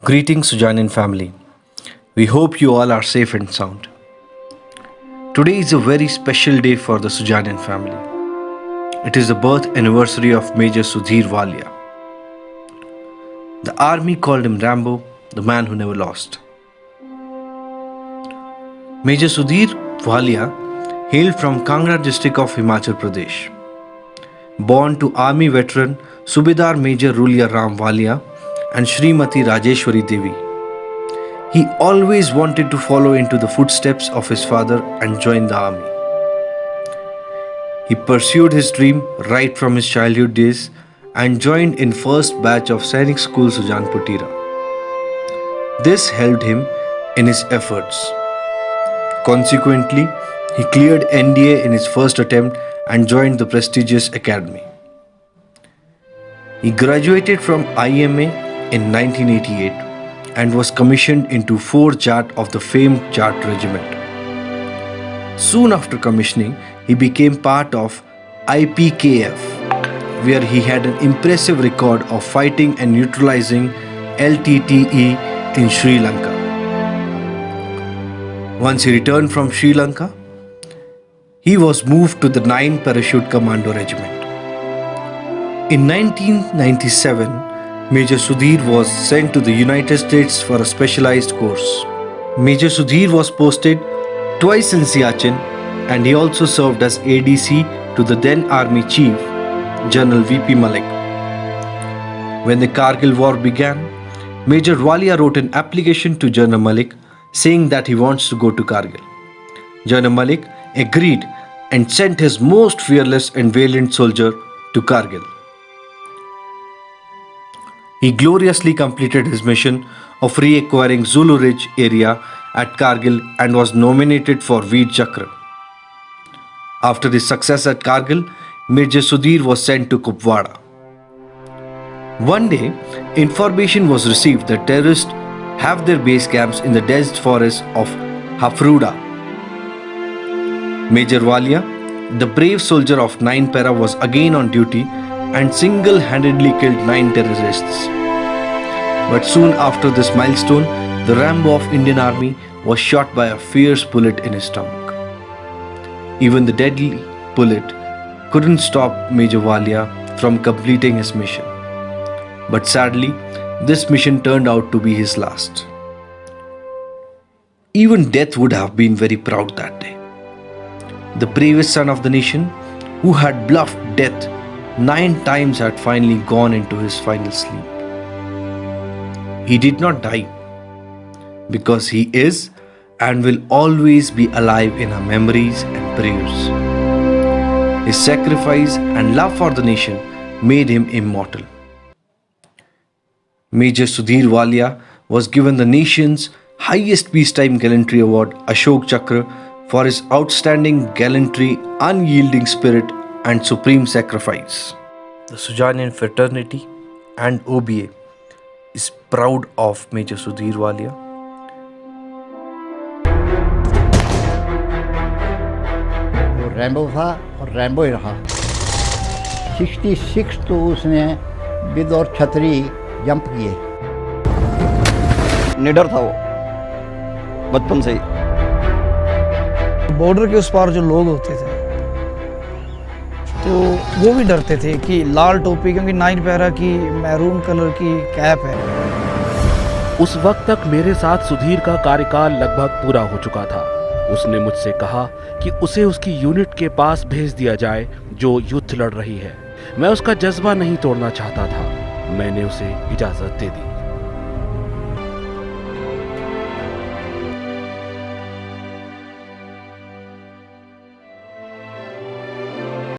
Greetings, Sujanin family. We hope you all are safe and sound. Today is a very special day for the Sujanin family. It is the birth anniversary of Major Sudhir Walia. The army called him Rambo, the man who never lost. Major Sudhir Walia hailed from Kangra district of Himachal Pradesh. Born to army veteran Subedar Major Rulia Ram Walia and Srimati Rajeshwari Devi. He always wanted to follow into the footsteps of his father and join the army. He pursued his dream right from his childhood days and joined in first batch of Sainik School Sujanputira. This helped him in his efforts. Consequently, he cleared NDA in his first attempt and joined the prestigious academy. He graduated from IMA in 1988 and was commissioned into 4 Jat of the famed Jat Regiment. Soon after commissioning, he became part of IPKF, where he had an impressive record of fighting and neutralizing LTTE in Sri Lanka. Once he returned from Sri Lanka, he was moved to the 9th Parachute Commando Regiment. In 1997, Major Sudhir was sent to the United States for a specialized course. Major Sudhir was posted twice in Siachen and he also served as ADC to the then Army Chief, General VP Malik. When the Kargil War began, Major Walia wrote an application to General Malik saying that he wants to go to Kargil. General Malik agreed and sent his most fearless and valiant soldier to Kargil. He gloriously completed his mission of reacquiring Zulu Ridge area at Kargil and was nominated for Veer Chakra. After his success at Kargil, Major Sudhir was sent to Kupwara. One day, information was received that terrorists have their base camps in the dense forest of Hafruda. Major Walia, the brave soldier of 9 Para, was again on duty and single-handedly killed 9 terrorists. But soon after this milestone, the Rambo of Indian Army was shot by a fierce bullet in his stomach. Even the deadly bullet couldn't stop Major Walia from completing his mission. But sadly, this mission turned out to be his last. Even death would have been very proud that day. The bravest son of the nation, who had bluffed death 9 times, had finally gone into his final sleep. He did not die because he is and will always be alive in our memories and prayers. His sacrifice and love for the nation made him immortal. Major Sudhir Walia was given the nation's highest peacetime gallantry award, Ashok Chakra, for his outstanding gallantry, unyielding spirit and supreme sacrifice. The Sujanin fraternity and OBA is proud of Major Sudhir Walia. वो Rambo था और Rambo ही रहा। 66 तो उसने with और छतरी jump किए। निडर था वो बचपन से ही। बॉर्डर के उस पार जो लोग होते थे तो वो भी डरते थे कि लाल टोपी, क्योंकि 9 पैरा की मैरून कलर की कैप है। उस वक्त तक मेरे साथ सुधीर का कार्यकाल लगभग पूरा हो चुका था। उसने मुझसे कहा कि उसे उसकी यूनिट के पास भेज दिया जाए जो युद्ध लड़ रही है। मैं उसका जज्बा नहीं तोड़ना चाहता था। मैंने उसे इजाजत दे दी।